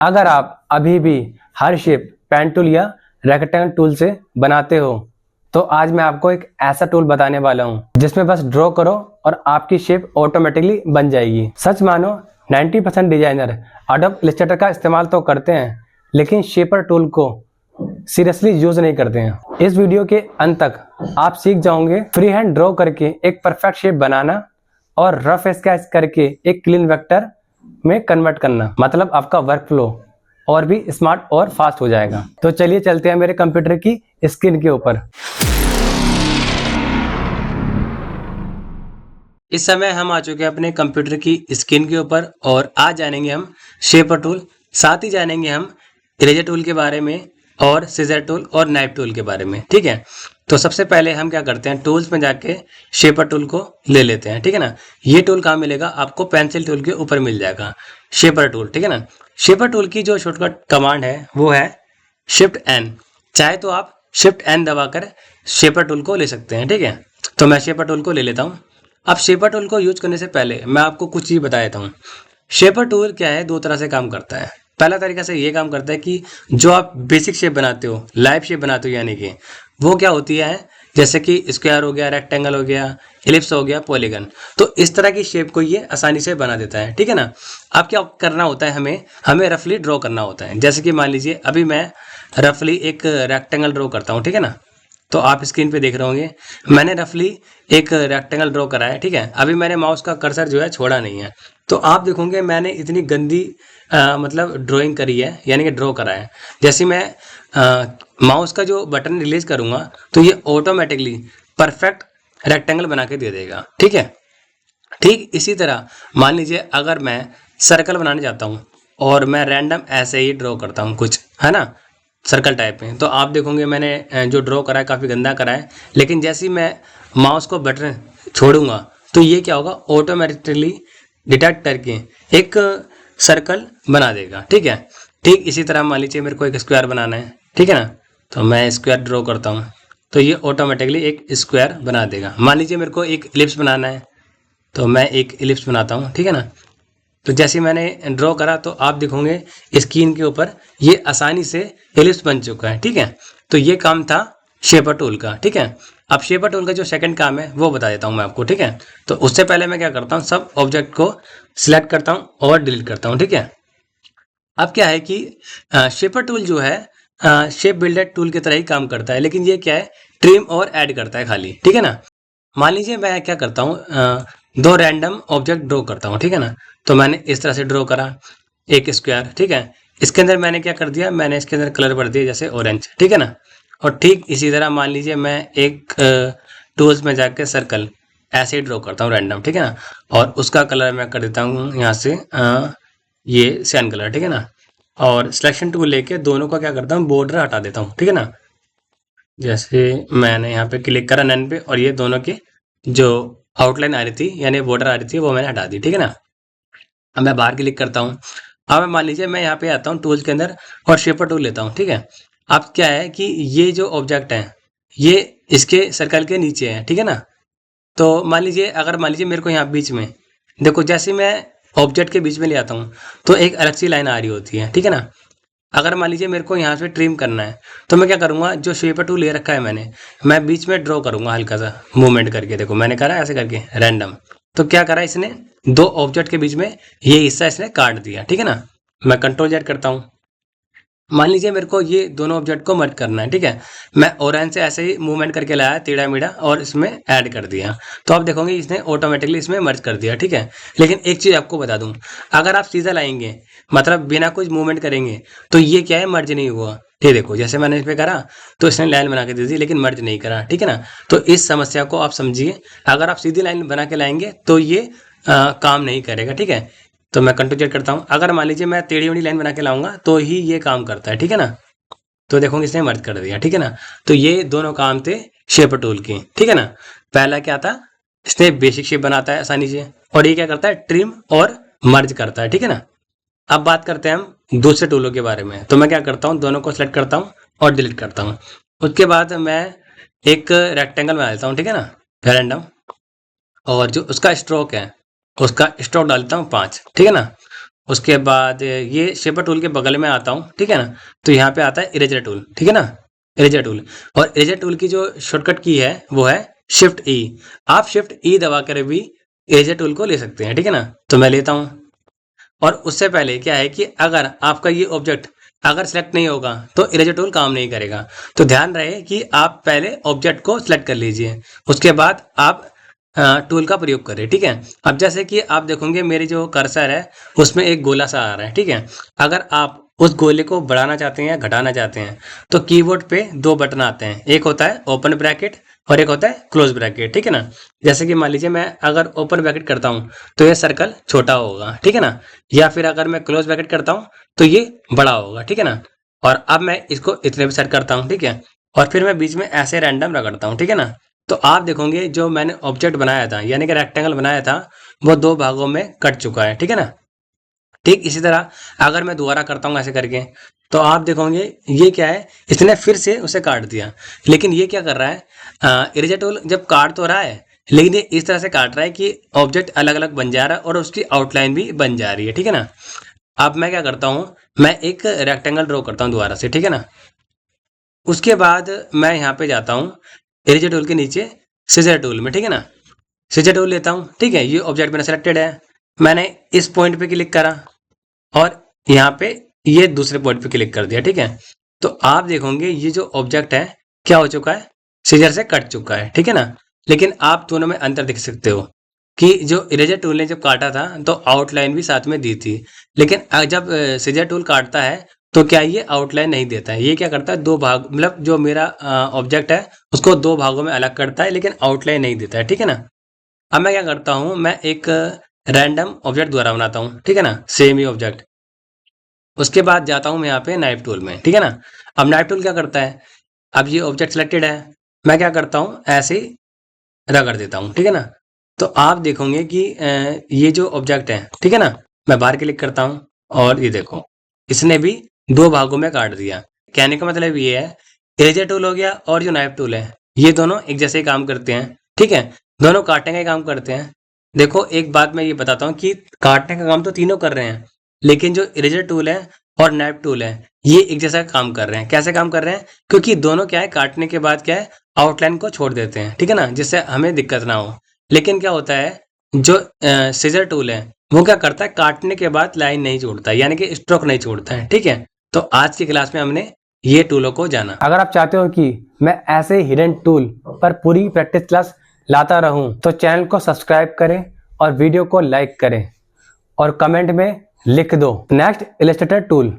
अगर आप अभी भी हर शेप पेन टूल या रेक्टेंगल टूल से बनाते हो तो आज मैं आपको एक ऐसा टूल बताने वाला हूं जिसमें बस ड्रॉ करो और आपकी शेप ऑटोमेटिकली बन जाएगी। सच मानो 90% डिजाइनर एडोब इलस्ट्रेटर का इस्तेमाल तो करते हैं लेकिन शेपर टूल को सीरियसली यूज नहीं करते हैं। इस वीडियो के अंत तक आप सीख जाओगे फ्री हैंड ड्रॉ करके एक परफेक्ट शेप बनाना और रफ स्केच करके एक क्लीन वेक्टर में कन्वर्ट करना, मतलब आपका वर्क फ्लो और भी स्मार्ट और फास्ट हो जाएगा। तो चलिए चलते हैं मेरे कंप्यूटर की स्क्रीन के ऊपर। इस समय हम आ चुके हैं अपने कंप्यूटर की स्क्रीन के ऊपर और आज जानेंगे हम शेपर टूल, साथ ही जानेंगे हम इरेजर टूल के बारे में और सीजर टूल और नाइफ टूल के बारे में। ठीक है, तो सबसे पहले हम क्या करते हैं, टूल्स में जाके शेपर टूल को ले लेते हैं। ठीक है ना, ये टूल कहाँ मिलेगा आपको, पेंसिल टूल के ऊपर मिल जाएगा शेपर टूल। ठीक है ना, शेपर टूल की जो शॉर्टकट कमांड है वो है शिफ्ट एन। चाहे तो आप शिफ्ट एन दबाकर शेपर टूल को ले सकते हैं। ठीक है, तो मैं शेपर टूल को ले लेता हूँ। अब शेपर टूल को यूज करने से पहले मैं आपको कुछ चीज बता देता हूँ। शेपर टूल क्या है, दो तरह से काम करता है। पहला तरीका से ये काम करता है कि जो आप बेसिक शेप बनाते हो, लाइव शेप बनाते हो, यानी कि वो क्या होती है, जैसे कि स्क्वायर हो गया, रेक्टेंगल हो गया, एलिप्स हो गया, पॉलीगन, तो इस तरह की शेप को ये आसानी से बना देता है। ठीक है ना, अब क्या करना होता है, हमें रफली ड्रॉ करना होता है। जैसे कि मान लीजिए अभी मैं रफली एक रेक्टेंगल ड्रॉ करता हूँ। ठीक है ना, तो आप स्क्रीन पे देख रहे होंगे मैंने रफली एक रेक्टेंगल ड्रॉ करा है। ठीक है, अभी मैंने माउस का कर्सर जो है छोड़ा नहीं है, तो आप देखोगे मैंने इतनी गंदी मतलब ड्राइंग करी है, यानी कि ड्रॉ करा है। जैसे मैं माउस का जो बटन रिलीज करूंगा तो ये ऑटोमेटिकली परफेक्ट रेक्टेंगल बना के दे देगा। ठीक है, ठीक इसी तरह मान लीजिए अगर मैं सर्कल बनाने जाता हूँ और मैं रैंडम ऐसे ही ड्रॉ करता हूँ कुछ, है ना, सर्कल टाइप में, तो आप देखोगे मैंने जो ड्रॉ करा है काफ़ी गंदा करा है, लेकिन जैसे ही मैं माउस को बटन छोड़ूंगा तो ये क्या होगा, ऑटोमेटिकली डिटेक्ट करके एक सर्कल बना देगा। ठीक है, ठीक इसी तरह मान लीजिए मेरे को एक स्क्वायर बनाना है। ठीक है ना, तो मैं स्क्वायर ड्रॉ करता हूँ तो ये ऑटोमेटिकली एक स्क्वायर बना देगा। मान लीजिए मेरे को एक इलिप्स बनाना है तो मैं एक इलिप्स बनाता हूँ। ठीक है ना, तो जैसे मैंने ड्रॉ करा तो आप देखोगे स्क्रीन के ऊपर ये आसानी से एलिप्स बन चुका है। ठीक है, तो ये काम था शेपर टूल का। ठीक है, अब शेपर टूल का जो सेकंड काम है वो बता देता हूँ मैं आपको। ठीक है, तो उससे पहले मैं क्या करता हूँ, सब ऑब्जेक्ट को सिलेक्ट करता हूँ और डिलीट करता हूँ। ठीक है, अब क्या है कि शेपर टूल जो है शेप बिल्डर टूल की तरह ही काम करता है, लेकिन ये क्या है, ट्रिम और ऐड करता है खाली। ठीक है ना, मान लीजिए मैं क्या करता हूँ, दो रैंडम ऑब्जेक्ट ड्रॉ करता हूँ। ठीक है ना, तो मैंने इस तरह से ड्रॉ करा एक स्क्वायर। ठीक है, इसके अंदर मैंने क्या कर दिया, मैंने इसके अंदर कलर भर दिया जैसे ऑरेंज। ठीक है ना, और ठीक इसी तरह मान लीजिए मैं एक टूल्स में जाकर सर्कल ऐसे ही ड्रॉ करता हूँ रैंडम। ठीक है ना, और उसका कलर मैं कर देता हूँ यहाँ से ये सैन कलर। ठीक है ना, और सिलेक्शन टूल लेके दोनों का क्या करता हूँ, बॉर्डर हटा देता हूँ। ठीक है ना, जैसे मैंने यहाँ पे क्लिक करा नन पे और ये दोनों की जो आउटलाइन आ रही थी यानी बॉर्डर आ रही थी वो मैंने हटा दी। ठीक है ना, अब मैं बाहर क्लिक करता हूँ। अब मान लीजिए मैं यहाँ पे आता हूँ टूल्स के अंदर और शेपर टूल लेता हूँ। ठीक है, अब क्या है कि ये जो ऑब्जेक्ट है ये इसके सर्कल के नीचे है। ठीक है ना, तो मान लीजिए अगर मान लीजिए मेरे को यहाँ बीच में देखो, जैसे मैं ऑब्जेक्ट के बीच में ले आता हूँ तो एक अलग सी लाइन आ रही होती है। ठीक है ना, अगर मान लीजिए मेरे को यहाँ से ट्रिम करना है तो मैं क्या करूँगा, जो शेपर टूल ले रखा है मैं बीच में ड्रॉ करूँगा हल्का सा मूवमेंट करके। देखो मैंने करा ऐसे करके रैंडम, तो क्या करा इसने, दो ऑब्जेक्ट के बीच में ये हिस्सा इसने काट दिया। ठीक है ना, मैं कंट्रोल जेड करता हूँ। मान लीजिए मेरे को ये दोनों ऑब्जेक्ट को मर्ज करना है। ठीक है, मैं ऑरेंज से ऐसे ही मूवमेंट करके लाया टेढ़ा मेढ़ा और इसमें ऐड कर दिया, तो आप देखोगे इसने ऑटोमेटिकली इसमें मर्ज कर दिया। ठीक है, लेकिन एक चीज आपको बता दूं, अगर आप सीधा लाएंगे मतलब बिना कुछ मूवमेंट करेंगे तो ये क्या है, मर्ज नहीं हुआ। ठीक, देखो जैसे मैंने इस पे करा तो इसने लाइन बना के दे दी लेकिन मर्ज नहीं करा। ठीक है ना, तो इस समस्या को आप समझिए, अगर आप सीधी लाइन बना के लाएंगे तो ये काम नहीं करेगा। ठीक है, तो मैं कंट्रोल जेड करता हूँ। अगर मान लीजिए मैं टेढ़ी मेढ़ी लाइन बना के लाऊंगा तो ही ये काम करता है। ठीक है ना, तो देखोगे इसने मर्ज कर दिया। ठीक है ना, तो ये दोनों काम थे शेपर टूल के। ठीक है ना, पहला क्या था, इसने बेसिक शेप बनाता है आसानी से, और ये क्या करता है, ट्रिम और मर्ज करता है। ठीक है ना, अब बात करते हैं हम दूसरे टूलों के बारे में। तो मैं क्या करता हूँ, दोनों को सिलेक्ट करता हूँ और डिलीट करता हूँ। उसके बाद मैं एक रेक्टेंगल बना देता हूँ। ठीक है ना, रैंडम, और जो उसका स्ट्रोक है उसका स्ट्रोक डालता हूँ 5। ठीक है ना, उसके बाद ये शेपर टूल के बगल में आता हूँ, ठीक है ना। तो यहाँ पे आता है इरेजर टूल, ठीक है ना, इरेजर टूल। और इरेजर टूल की जो शॉर्टकट की है वो है शिफ्ट ई। आप शिफ्ट ई दबा कर भी इरेजर टूल को ले सकते हैं, ठीक है ना। तो मैं लेता हूँ। और उससे पहले क्या है कि अगर आपका ये ऑब्जेक्ट अगर सेलेक्ट नहीं होगा तो इरेजर टूल काम नहीं करेगा। तो ध्यान रहे कि आप पहले ऑब्जेक्ट को सिलेक्ट कर लीजिए, उसके बाद आप टूल का प्रयोग करें, ठीक है। अब जैसे कि आप देखोगे मेरी जो कर्सर है उसमें एक गोला सा आ रहा है, ठीक है। अगर आप उस गोले को बढ़ाना चाहते हैं या घटाना चाहते हैं तो कीबोर्ड पे दो बटन आते हैं, एक होता है ओपन ब्रैकेट और एक होता है क्लोज ब्रैकेट, ठीक है ना। जैसे कि मान लीजिए मैं अगर ओपन ब्रैकेट करता हूँ तो ये सर्कल छोटा होगा, ठीक है ना। या फिर अगर मैं क्लोज ब्रैकेट करता हूँ तो ये बड़ा होगा, ठीक है ना। और अब मैं इसको इतने पे सेट करता हूँ, ठीक है। और फिर मैं बीच में ऐसे रैंडम रगड़ता हूँ, ठीक है ना। तो आप देखोगे जो मैंने ऑब्जेक्ट बनाया था यानी कि रेक्टेंगल बनाया था वो दो भागों में कट चुका है, ठीक है ना। ठीक इसी तरह अगर मैं दोबारा करता हूँ ऐसे करके तो आप देखोगे ये क्या है, इसने फिर से उसे काट दिया। लेकिन ये क्या कर रहा है, इरेजर टूल जब काट तो रहा है लेकिन ये इस तरह से काट रहा है कि ऑब्जेक्ट अलग अलग बन जा रहा है और उसकी आउटलाइन भी बन जा रही है, ठीक है ना। अब मैं क्या करता हूँ, मैं एक रेक्टेंगल ड्रॉ करता हूँ दोबारा से, ठीक है ना। उसके बाद मैं यहाँ पे जाता हूँ इरेजर टूल के नीचे सीजर टूल में, ठीक है ना। सीजर टूल लेता हूँ, ठीक है। ये ऑब्जेक्ट मैंने सेलेक्टेड है, मैंने इस पॉइंट पे क्लिक करा और यहाँ पे ये दूसरे पॉइंट पे क्लिक कर दिया, ठीक है। तो आप देखोगे ये जो ऑब्जेक्ट है क्या हो चुका है, सीजर से कट चुका है, ठीक है ना। लेकिन आप दोनों में अंतर देख सकते हो कि जो इरेजर टूल ने जब काटा था तो आउटलाइन भी साथ में दी थी, लेकिन जब सीजर टूल काटता है तो क्या ये आउटलाइन नहीं देता है। ये क्या करता है, दो भाग मतलब जो मेरा ऑब्जेक्ट है उसको दो भागों में अलग करता है लेकिन आउटलाइन नहीं देता है, ठीक है ना। अब मैं क्या करता हूँ, मैं एक रैंडम ऑब्जेक्ट दोबारा बनाता हूँ, ठीक है ना, सेम ही ऑब्जेक्ट। उसके बाद जाता हूँ मैं यहाँ पे नाइफ टूल में, ठीक है ना। अब नाइफ टूल क्या करता है, अब ये ऑब्जेक्ट सिलेक्टेड है, मैं क्या करता हूँ ऐसे ही रगड़ देता हूँ, ठीक है ना। तो आप देखोगे कि ये जो ऑब्जेक्ट है, ठीक है ना, मैं बाहर क्लिक करता हूँ और ये देखो इसने भी दो भागों में काट दिया। कहने का मतलब ये है इरेजर टूल हो गया और जो नाइफ टूल है ये दोनों एक जैसे ही काम करते हैं, ठीक है। दोनों काटने का ही काम करते हैं। देखो एक बात मैं ये बताता हूँ कि काटने का काम तो तीनों कर रहे हैं, लेकिन जो इरेजर टूल है और नाइफ टूल है ये एक जैसा काम कर रहे हैं। कैसे काम कर रहे हैं, क्योंकि दोनों क्या है काटने के बाद क्या है आउटलाइन को छोड़ देते हैं, ठीक है ना, जिससे हमें दिक्कत ना हो। लेकिन क्या होता है जो सीजर टूल है वो क्या करता है काटने के बाद लाइन नहीं छोड़ता यानी कि स्ट्रोक नहीं छोड़ता है, ठीक है। तो आज की क्लास में हमने ये टूलों को जाना। अगर आप चाहते हो कि मैं ऐसे हिडन टूल पर पूरी प्रैक्टिस क्लास लाता रहूं तो चैनल को सब्सक्राइब करें और वीडियो को लाइक करें और कमेंट में लिख दो नेक्स्ट इलस्ट्रेटर टूल।